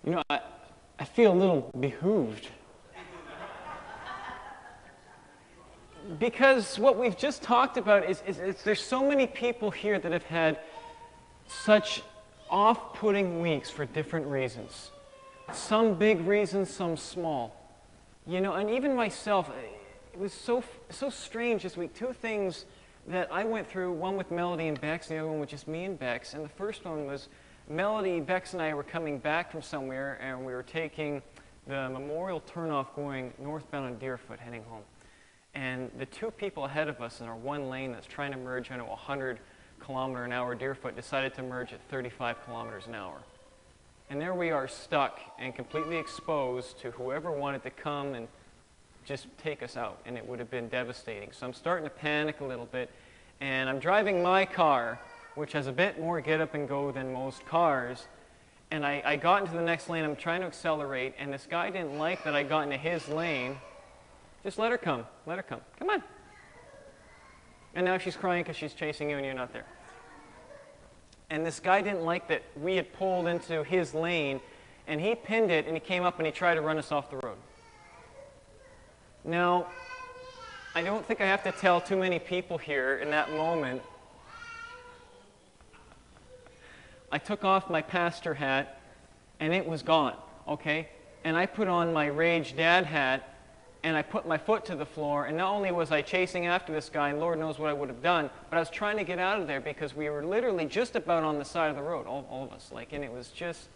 You know, I feel a little behooved. Because what we've just talked about is there's so many people here that have had such off-putting weeks for different reasons. Some big reasons, some small. You know, and even myself, it was so strange this week. Two things that I went through, one with Melody and Bex, and the other one with just me and Bex. And the first one was Melody, Bex, and I were coming back from somewhere, and we were taking the Memorial turnoff going northbound on Deerfoot, heading home. And the two people ahead of us in our one lane that's trying to merge into 100-kilometer-an-hour Deerfoot decided to merge at 35 kilometers an hour. And there we are stuck and completely exposed to whoever wanted to come and just take us out, and it would have been devastating. So I'm starting to panic a little bit, and I'm driving my car, which has a bit more get up and go than most cars, and I got into the next lane. I'm trying to accelerate, and this guy didn't like that I got into his lane. Just let her come. Let her come. Come on. And now she's crying because she's chasing you and you're not there. And this guy didn't like that we had pulled into his lane, and he pinned it, and he came up and he tried to run us off the road. Now, I don't think I have to tell too many people here in that moment. I took off my pastor hat, and it was gone, okay? And I put on my Rage Dad hat, and I put my foot to the floor, and not only was I chasing after this guy, and Lord knows what I would have done, but I was trying to get out of there because we were literally just about on the side of the road, all of us, like, and it was just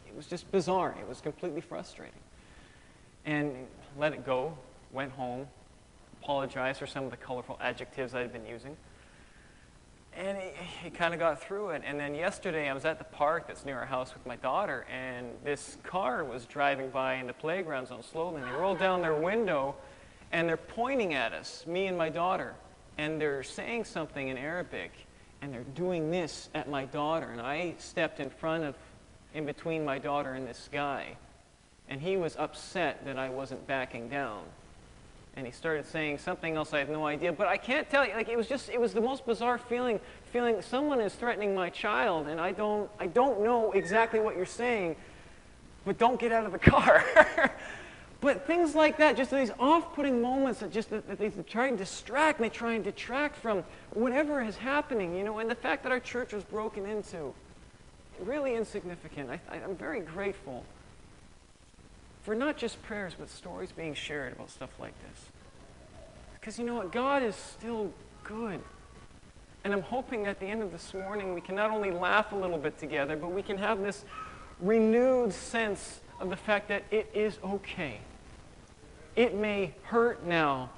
bizarre. It was completely frustrating. And let it go, went home, apologized for some of the colorful adjectives I had been using, and he kind of got through it. And then yesterday I was at the park that's near our house with my daughter, and this car was driving by in the playground zone slowly, and they rolled down their window, and they're pointing at us, me and my daughter, and they're saying something in Arabic, and they're doing this at my daughter. And I stepped in between my daughter and this guy, and he was upset that I wasn't backing down. And he started saying something else I have no idea, but I can't tell you, like, it was the most bizarre feeling someone is threatening my child, and I don't know exactly what you're saying, but don't get out of the car. But things like that, just these off-putting moments that they try and distract, and they try and detract from whatever is happening, you know, and the fact that our church was broken into, really insignificant. I'm very grateful for not just prayers, but stories being shared about stuff like this. Because you know what? God is still good. And I'm hoping at the end of this morning we can not only laugh a little bit together, but we can have this renewed sense of the fact that it is okay. It may hurt now,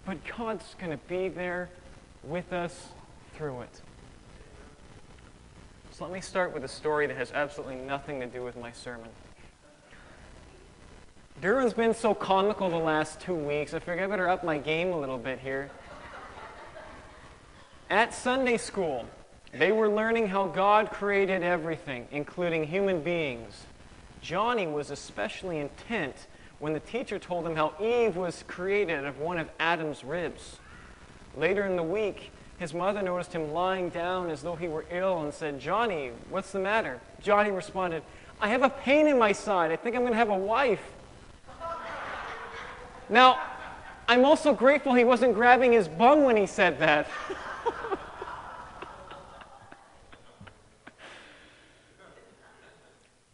but God's going to be there with us through it. So let me start with a story that has absolutely nothing to do with my sermon. Duran's been so comical the last 2 weeks, I figured I better up my game a little bit here. At Sunday school, they were learning how God created everything, including human beings. Johnny was especially intent when the teacher told him how Eve was created of one of Adam's ribs. Later in the week, his mother noticed him lying down as though he were ill and said, "Johnny, what's the matter?" Johnny responded, "I have a pain in my side. I think I'm going to have a wife." Now, I'm also grateful he wasn't grabbing his bum when he said that.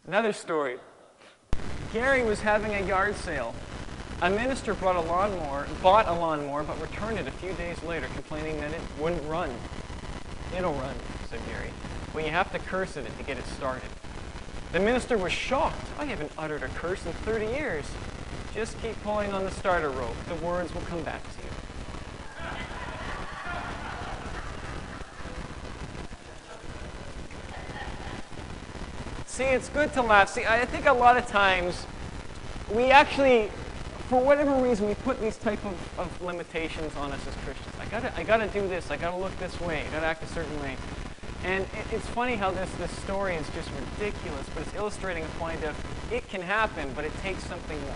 Another story. Gary was having a yard sale. A minister bought a lawnmower, but returned it a few days later, complaining that it wouldn't run. "It'll run," said Gary. "Well, you have to curse at it to get it started." The minister was shocked. "I haven't uttered a curse in 30 years. Just keep pulling on the starter rope. The words will come back to you." See, it's good to laugh. See, I think a lot of times we actually, for whatever reason, we put these type of limitations on us as Christians. I gotta do this. I gotta look this way. I gotta act a certain way. And it's funny how this story is just ridiculous, but it's illustrating a point of it can happen, but it takes something more.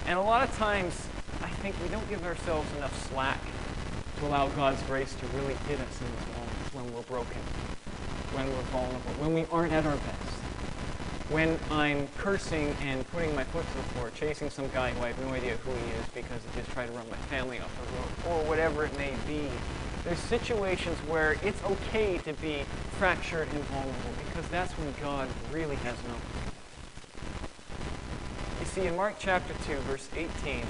And a lot of times, I think we don't give ourselves enough slack to allow God's grace to really hit us in those moments when we're broken, when we're vulnerable, when we aren't at our best. when I'm cursing and putting my foot to the floor, chasing some guy who I have no idea who he is because he just tried to run my family off the road, or whatever it may be. There's situations where it's okay to be fractured and vulnerable because that's when God really has no. You see, in Mark chapter 2, verse 18,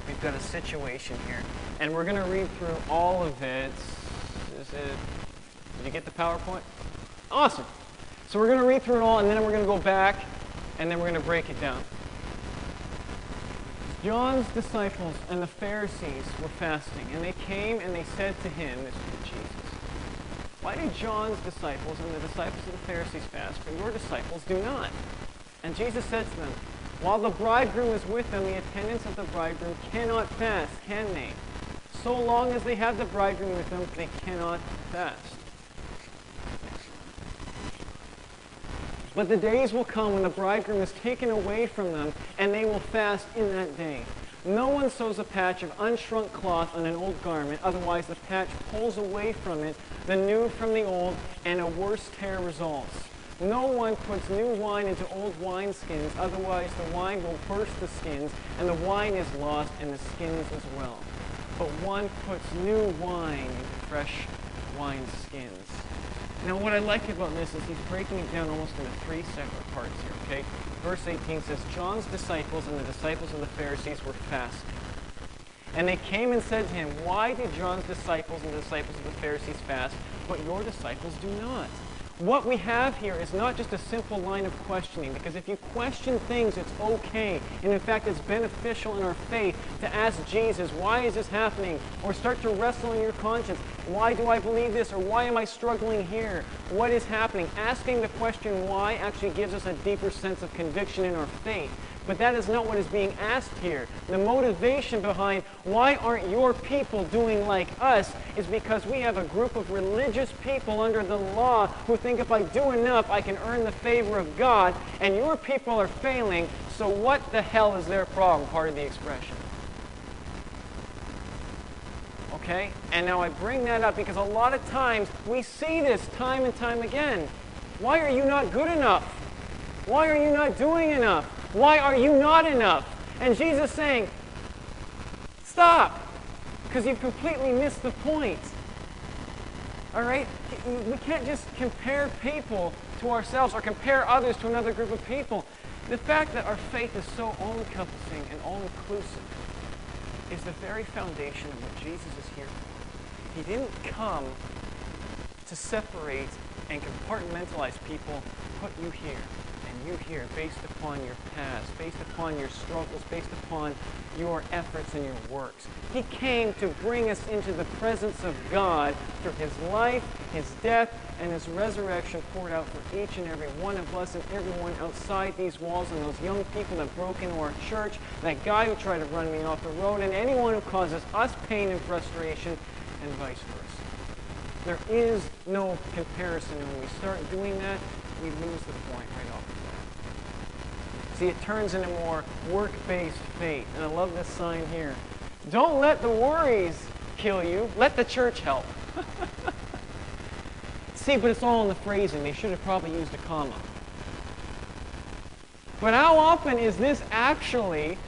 we've got a situation here. And we're going to read through all of it. Did you get the PowerPoint? Awesome. So we're going to read through it all, and then we're going to go back, and then we're going to break it down. John's disciples and the Pharisees were fasting, and they came and they said to him, this is to Jesus, why do John's disciples and the disciples of the Pharisees fast, but your disciples do not? And Jesus said to them, while the bridegroom is with them, the attendants of the bridegroom cannot fast, can they? So long as they have the bridegroom with them, they cannot fast. But the days will come when the bridegroom is taken away from them, and they will fast in that day. No one sews a patch of unshrunk cloth on an old garment, otherwise the patch pulls away from it the new from the old, and a worse tear results. No one puts new wine into old wineskins, otherwise the wine will burst the skins, and the wine is lost, and the skins as well. But one puts new wine into fresh wineskins. Now what I like about this is he's breaking it down almost into three separate parts here, okay? Verse 18 says, John's disciples and the disciples of the Pharisees were fasting. And they came and said to him, why did John's disciples and the disciples of the Pharisees fast, but your disciples do not? What we have here is not just a simple line of questioning, because if you question things, it's okay. And in fact, it's beneficial in our faith to ask Jesus, why is this happening? Or start to wrestle in your conscience. Why do I believe this? Or why am I struggling here? What is happening? Asking the question why actually gives us a deeper sense of conviction in our faith. But that is not what is being asked here. The motivation behind why aren't your people doing like us is because we have a group of religious people under the law who think if I do enough, I can earn the favor of God, and your people are failing, so what the hell is their problem? Part of the expression. Okay? And now I bring that up because a lot of times we see this time and time again. Why are you not good enough? Why are you not doing enough? Why are you not enough? And Jesus is saying, stop, because you've completely missed the point. All right? We can't just compare people to ourselves or compare others to another group of people. The fact that our faith is so all-encompassing and all-inclusive is the very foundation of what Jesus is here for. He didn't come to separate and compartmentalize people, put you here and you here, based upon your past, based upon your struggles, based upon your efforts and your works. He came to bring us into the presence of God through His life, His death, and His resurrection poured out for each and every one of us and everyone outside these walls, and those young people that broke into our church, that guy who tried to run me off the road, and anyone who causes us pain and frustration, and vice versa. There is no comparison, and when we start doing that, we lose the point right off the bat. See, it turns into more work-based faith, and I love this sign here. Don't let the worries kill you. Let the church help. See, but it's all in the phrasing. They should have probably used a comma. But how often is this actually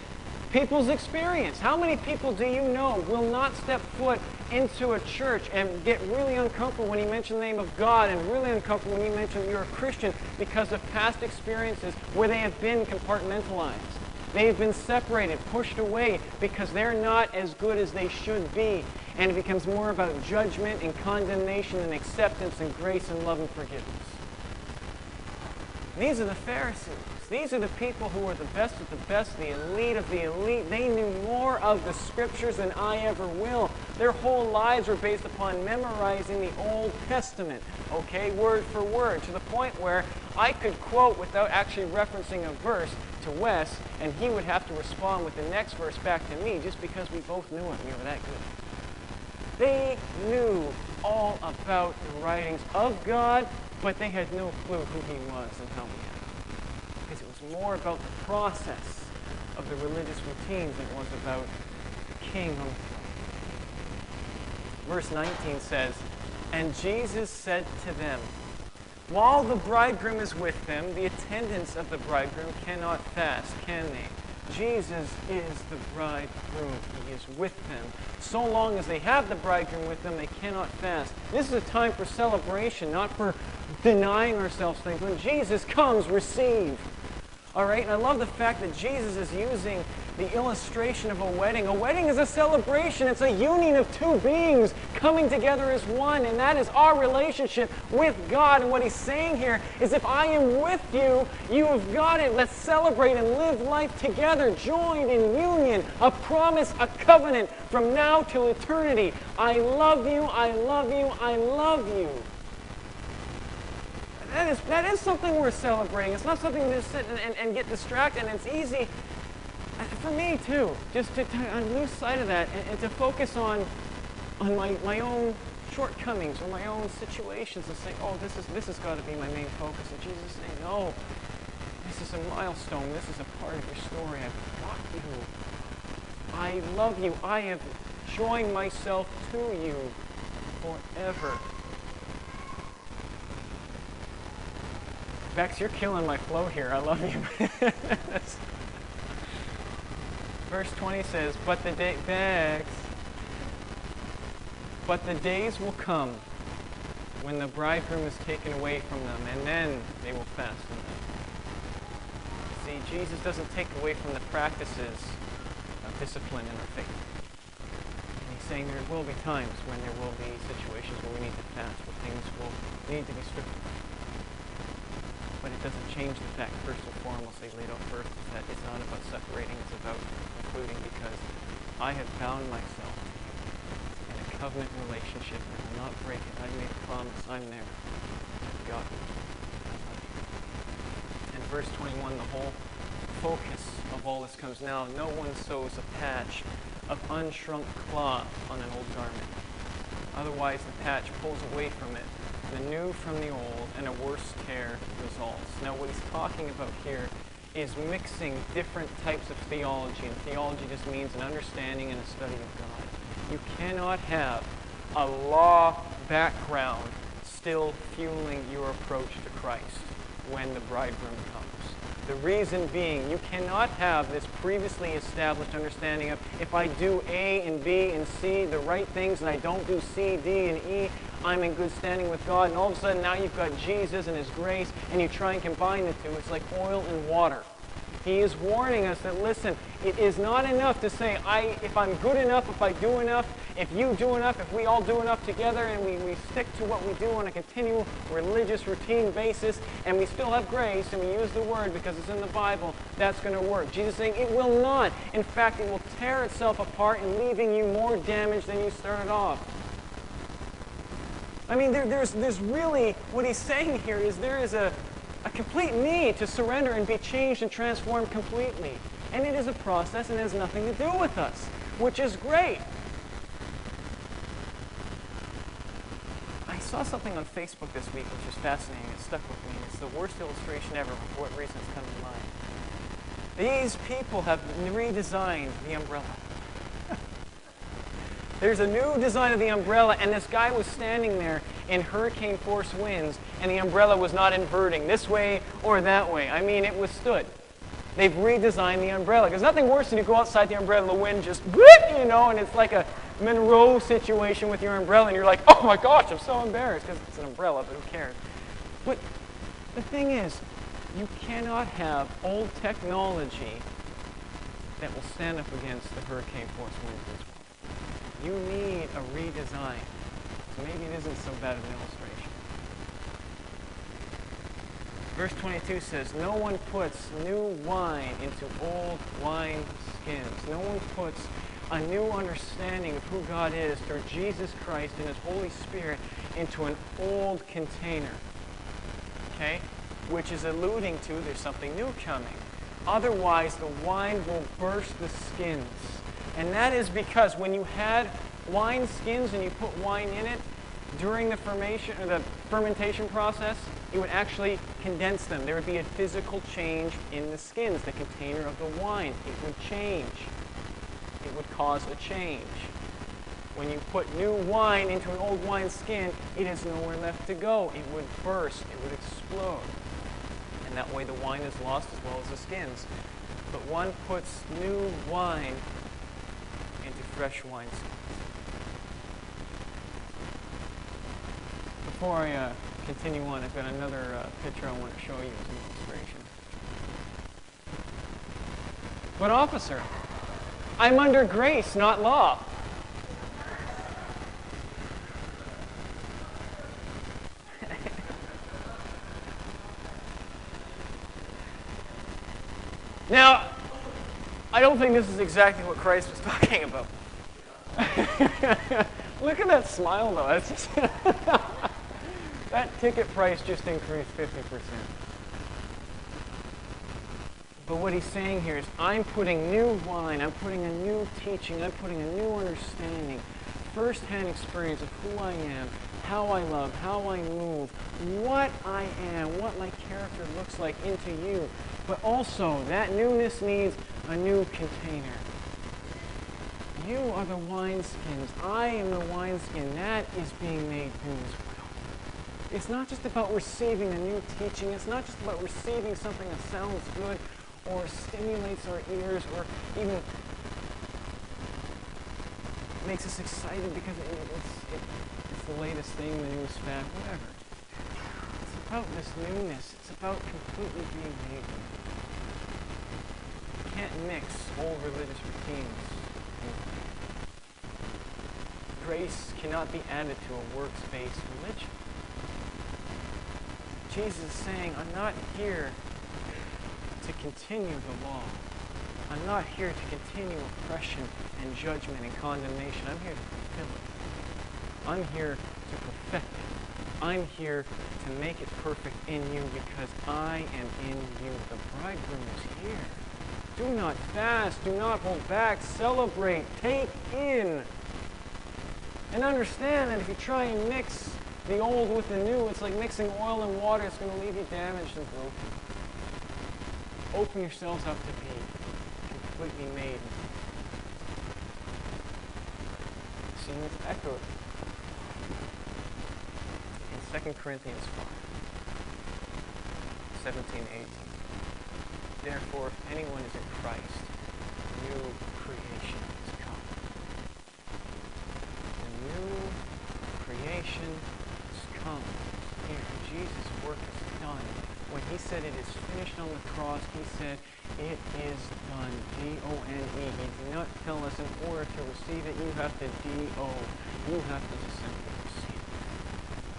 people's experience? How many people do you know will not step foot into a church and get really uncomfortable when you mention the name of God, and really uncomfortable when you mention you're a Christian because of past experiences where they have been compartmentalized? They've been separated, pushed away because they're not as good as they should be. And it becomes more about judgment and condemnation than acceptance and grace and love and forgiveness. These are the Pharisees. These are the people who are the best of the best, the elite of the elite. They knew more of the Scriptures than I ever will. Their whole lives were based upon memorizing the Old Testament, okay, word for word, to the point where I could quote without actually referencing a verse to Wes, and he would have to respond with the next verse back to me just because we both knew it. We were that good. They knew all about the writings of God, but they had no clue who He was and how He acted. Because it was more about the process of the religious routines than it was about the King on the throne. Verse 19 says, and Jesus said to them, While the bridegroom is with them, the attendants of the bridegroom cannot fast, can they? Jesus is the bridegroom. He is with them. So long as they have the bridegroom with them, they cannot fast. This is a time for celebration, not for denying ourselves things. When Jesus comes, receive. All right? And I love the fact that Jesus is using the illustration of a wedding. A wedding is a celebration. It's a union of two beings coming together as one. And that is our relationship with God. And what he's saying here is, if I am with you, you have got it. Let's celebrate and live life together, joined in union, a promise, a covenant from now till eternity. I love you, I love you, I love you. That is something worth celebrating. It's not something to just sit and get distracted. And it's easy, for me too, just to lose sight of that and to focus on my own shortcomings or my own situations and say, oh, this has got to be my main focus. And Jesus is saying, no, this is a milestone. This is a part of your story. I've got you. I love you. I have joined myself to you forever. Bex, you're killing my flow here. I love you. Verse 20 says, but the days will come when the bridegroom is taken away from them, and then they will fast in them. See, Jesus doesn't take away from the practices of discipline in our faith. And he's saying there will be times when there will be situations where we need to fast, where things will need to be stripped away. But it doesn't change the fact, first and foremost, they laid out first, is that it's not about separating, it's about including, because I have bound myself in a covenant relationship and I will not break it. I made a promise, I'm there. I've got you. And verse 21, the whole focus of all this comes now. No one sews a patch of unshrunk cloth on an old garment. Otherwise, the patch pulls away from it, the new from the old, and a worse tear results. Now, what he's talking about here is mixing different types of theology, and theology just means an understanding and a study of God. You cannot have a law background still fueling your approach to Christ when the bridegroom comes. The reason being, you cannot have this previously established understanding of, if I do A and B and C, the right things, and I don't do C, D, and E, I'm in good standing with God. And all of a sudden now you've got Jesus and his grace, and you try and combine the two. It's like oil and water. He is warning us that, listen, it is not enough to say, if I'm good enough, if I do enough, if you do enough, if we all do enough together, and we stick to what we do on a continual religious routine basis, and we still have grace, and we use the word because it's in the Bible, that's going to work. Jesus is saying it will not. In fact, it will tear itself apart and leaving you more damaged than you started off. I mean, there's really, what he's saying here is there is a complete need to surrender and be changed and transformed completely. And it is a process and it has nothing to do with us, which is great. I saw something on Facebook this week which is fascinating. It stuck with me. It's the worst illustration ever for what reason it's come to mind. These people have redesigned the umbrella. There's a new design of the umbrella, and this guy was standing there in hurricane force winds, and the umbrella was not inverting this way or that way. I mean, it withstood. They've redesigned the umbrella. There's nothing worse than you go outside the umbrella and the wind just, and it's like a Monroe situation with your umbrella, and you're like, oh my gosh, I'm so embarrassed, because it's an umbrella, but who cares? But the thing is, you cannot have old technology that will stand up against the hurricane force winds as well. You need a redesign. So maybe it isn't so bad of an illustration. Verse 22 says, no one puts new wine into old wine skins. No one puts a new understanding of who God is through Jesus Christ and his Holy Spirit into an old container. Okay? Which is alluding to there's something new coming. Otherwise, the wine will burst the skins. And that is because when you had wine skins and you put wine in it, during the fermentation process, it would actually condense them. There would be a physical change in the skins, the container of the wine. It would change. It would cause a change. When you put new wine into an old wineskin, it has nowhere left to go. It would burst. It would explode. And that way the wine is lost as well as the skins. But one puts new wine into fresh wineskins. Before I continue on, I've got another picture I want to show you as an illustration. But officer, I'm under grace, not law. Now, I don't think this is exactly what Christ was talking about. Look at that smile, though. That's just that ticket price just increased 50%. But what he's saying here is, I'm putting new wine, I'm putting a new teaching, I'm putting a new understanding, first-hand experience of who I am, how I love, how I move, what I am, what my character looks like into you. But also, that newness needs a new container. You are the wineskins. I am the wineskin. That is being made new as well. It's not just about receiving a new teaching. It's not just about receiving something that sounds good or stimulates our ears or even makes us excited because it's the latest thing, the newest fad, whatever. It's about this newness. It's about completely being made new. You can't mix old religious routines. Grace cannot be added to a works-based religion. Jesus is saying, I'm not here to continue the law. I'm not here to continue oppression and judgment and condemnation. I'm here to fulfill it. I'm here to perfect it. I'm here to make it perfect in you because I am in you. The bridegroom is here. Do not fast. Do not hold back. Celebrate. Take in. And understand that if you try and mix the old with the new, it's like mixing oil and water. It's going to leave you damaged and broken. Open yourselves up to be completely made. See, it's echoed in 2 Corinthians 5, 17-18. Therefore, if anyone is in Christ, new creation has come. The new creation has come. Here, Jesus' work is done. When he said it is finished on the cross, he said, it is done. D-O-N-E. He did not tell us in order to receive it, you have to D-O. You have to just simply receive it.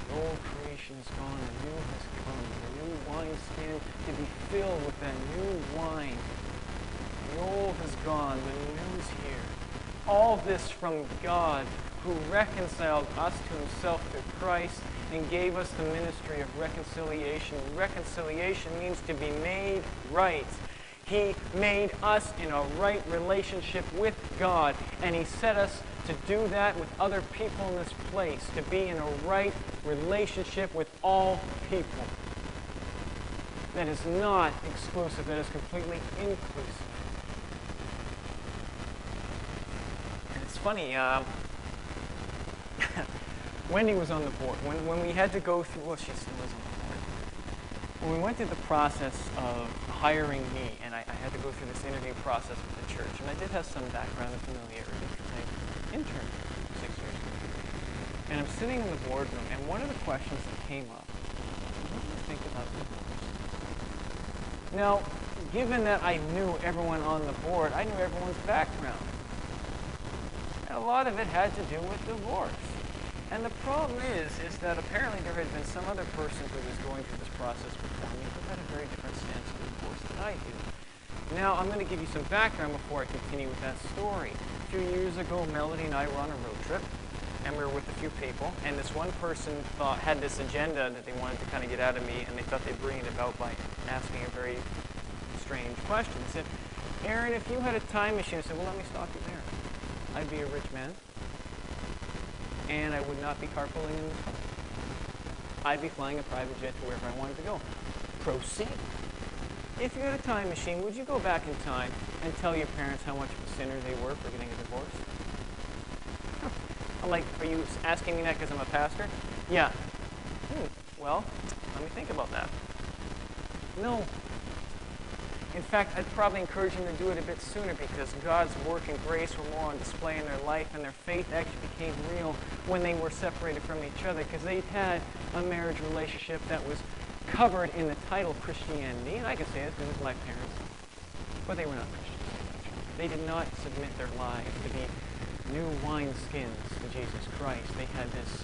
The old creation is gone, the new has come. The new wineskin to be filled with that new wine. The old has gone, the new is here. All this from God, who reconciled us to himself through Christ and gave us the ministry of reconciliation. Reconciliation means to be made right. He made us in a right relationship with God, and he set us to do that with other people in this place, to be in a right relationship with all people. That is not exclusive, that is completely inclusive. And it's funny, Wendy was on the board. When we had to go through, well, she still is on the board. When we went through the process of hiring me, and I had to go through this interview process with the church, and I did have some background and familiarity because I interned 6 years ago. And I'm sitting in the boardroom, and one of the questions that came up, what do you think about divorce? Now, given that I knew everyone on the board, I knew everyone's background. And a lot of it had to do with divorce. And the problem is that apparently there had been some other person who was going through this process before me who had a very different stance on divorce than I do. Now, I'm going to give you some background before I continue with that story. A few years ago, Melody and I were on a road trip, and we were with a few people, and this one person had this agenda that they wanted to kind of get out of me, and they thought they'd bring it about by asking a very strange question. They said, Aaron, if you had a time machine, I said, well, let me stop you there. I'd be a rich man, and I would not be carpooling in this car. I'd be flying a private jet to wherever I wanted to go. Proceed. If you had a time machine, would you go back in time and tell your parents how much of a sinner they were for getting a divorce? I'm like, are you asking me that because I'm a pastor? Yeah. Well, let me think about that. No. In fact, I'd probably encourage them to do it a bit sooner because God's work and grace were more on display in their life, and their faith actually became real when they were separated from each other because they had a marriage relationship that was covered in the title Christianity. And I can say this because it's my parents. But they were not Christians. They did not submit their lives to be new wineskins to Jesus Christ. They had this,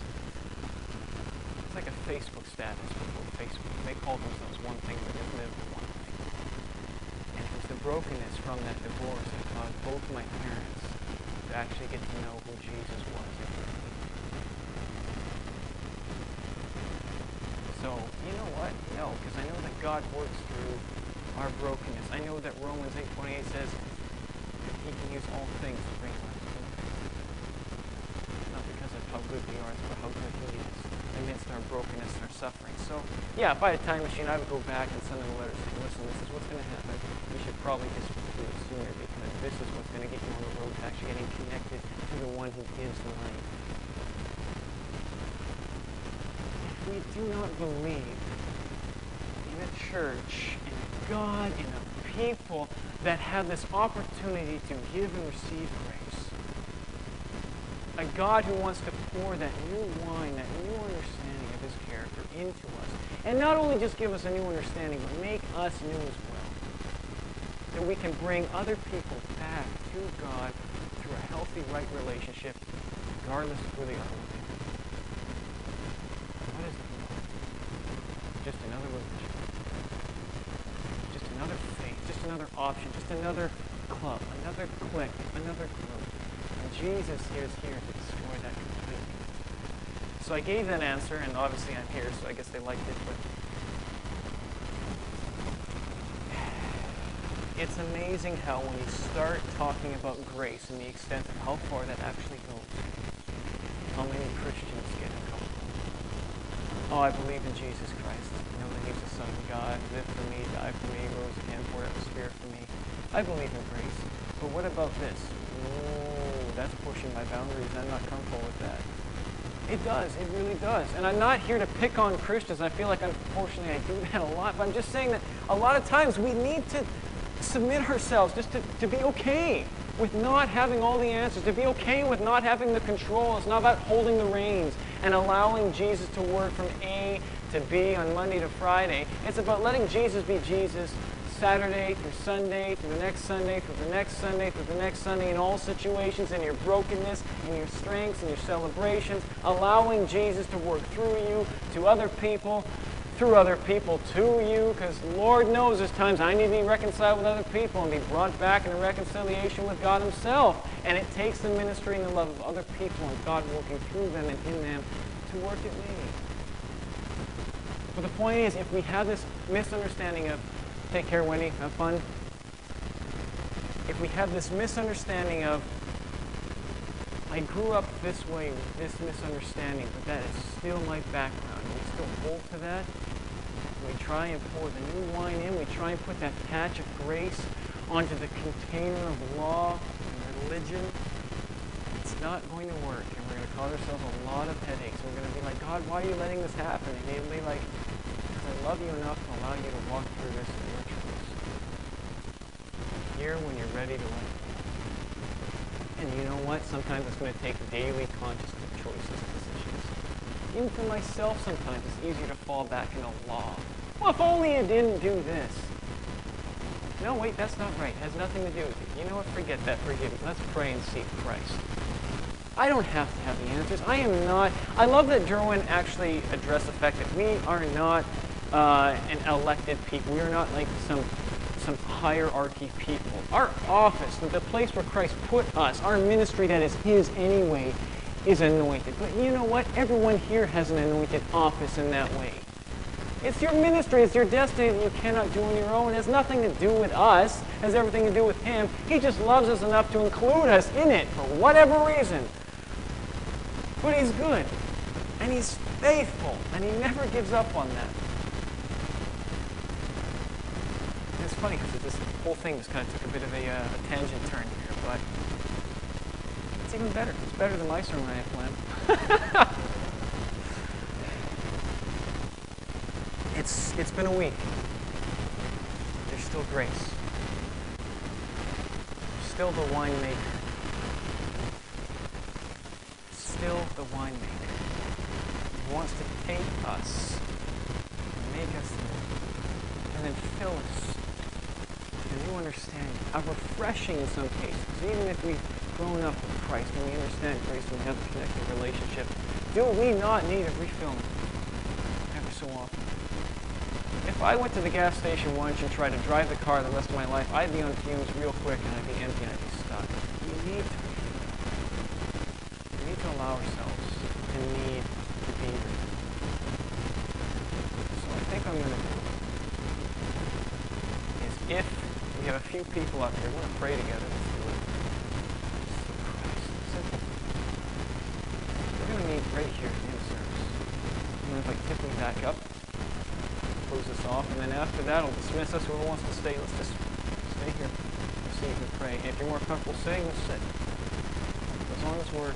it's like a Facebook status before Facebook. They called themselves one thing, but they lived one thing. And it was the brokenness from that divorce that caused both my parents to actually get to know who Jesus was. So, you know what? No, because I know that God works through our brokenness. I know that Romans 8:28 says He can use all things to bring us to Him. Not because of how good we are, but how good He is amidst our brokenness and our suffering. So, yeah, if I had a time machine, I would go back and send them a letter saying, listen, this is what's going to happen. You should probably just do it sooner because this is what's going to get you on the road to actually getting connected to the one who gives life. If we do not believe in a church, in a God, in a people that have this opportunity to give and receive grace, a God who wants to pour that new wine, that new understanding of His character into us, and not only just give us a new understanding, but make us new as well, that we can bring other people back to God through a healthy, right relationship, regardless of who they are. What is it? Just another religion. Just another faith. Just another option. Just another club. Another clique. Another group. And Jesus is here to destroy that completely. So I gave that answer, and obviously I'm here, so I guess they liked it, but it's amazing how when you start talking about grace and the extent of how far that actually goes, how many Christians get uncomfortable. Oh, I believe in Jesus Christ. I know that He's the Son of God, lived for me, died for me, rose again, poured out the Spirit for me. I believe in grace. But what about this? Oh, that's pushing my boundaries. I'm not comfortable with that. It does. It really does. And I'm not here to pick on Christians. I feel like, unfortunately, I do that a lot. But I'm just saying that a lot of times we need to submit ourselves just to be okay with not having all the answers, to be okay with not having the control. It's not about holding the reins and allowing Jesus to work from A to B on Monday to Friday. It's about letting Jesus be Jesus Saturday through Sunday, through the next Sunday, through the next Sunday, through the next Sunday, in all situations, in your brokenness, in your strengths, in your celebrations, allowing Jesus to work through you to other people, through other people to you, because Lord knows there's times I need to be reconciled with other people and be brought back into reconciliation with God Himself. And it takes the ministry and the love of other people and God working through them and in them to work at me. But the point is, if we have this misunderstanding of, take care, Wendy, have fun. If we have this misunderstanding of, I grew up this way with this misunderstanding, but that is still my background, and we still hold to that, we try and pour the new wine in, we try and put that patch of grace onto the container of law and religion, it's not going to work, and we're going to cause ourselves a lot of headaches. We're going to be like, God, why are you letting this happen? And He'll be like, because I love you enough to allow you to walk through this in your choice. Here when you're ready to let go. And you know what? Sometimes it's going to take daily conscious choices and decisions. Even for myself, sometimes it's easier to fall back into law. Well, if only you didn't do this. No, wait, that's not right. It has nothing to do with it. You know what? Forget that. Forgive me. Let's pray and seek Christ. I don't have to have the answers. I am not. I love that Derwin actually addressed the fact that we are not an elected people. We are not like some hierarchy people. Our office, the place where Christ put us, our ministry that is His anyway, is anointed. But you know what? Everyone here has an anointed office in that way. It's your ministry, it's your destiny that you cannot do on your own. It has nothing to do with us. It has everything to do with Him. He just loves us enough to include us in it for whatever reason. But He's good. And He's faithful. And He never gives up on that. And it's funny because this whole thing just kind of took a bit of a tangent turn here. But it's even better. It's better than my sermon I had planned. It's been a week. There's still grace. Still the winemaker. Still the winemaker. He wants to take us and make us new, and then fill us with a new understanding, a refreshing in some cases. Even if we've grown up with Christ and we understand grace and we have a connected relationship, do we not need a refilling ever so often? If I went to the gas station once and tried to drive the car the rest of my life, I'd be on fumes real quick and I'd be empty and I'd be stuck. We need to allow ourselves to need to be refilled. So I think I'm going to do is if we have a few people up here, we're going to pray together. Let's do it. Christ, simple. We're going to meet right here at the end of service. I'm going to invite Tiffany back up. Close this off, and then after that, I'll dismiss us. Whoever wants to stay, let's just stay here, receive and pray. And if you're more comfortable staying, let's sit. As long as we're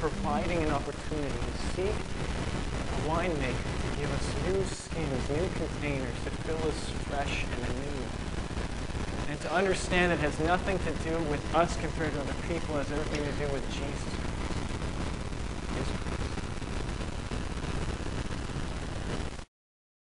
providing an opportunity to seek a winemaker to give us new skins, new containers, to fill us fresh and anew. And to understand it has nothing to do with us compared to other people, it has everything to do with Jesus Christ.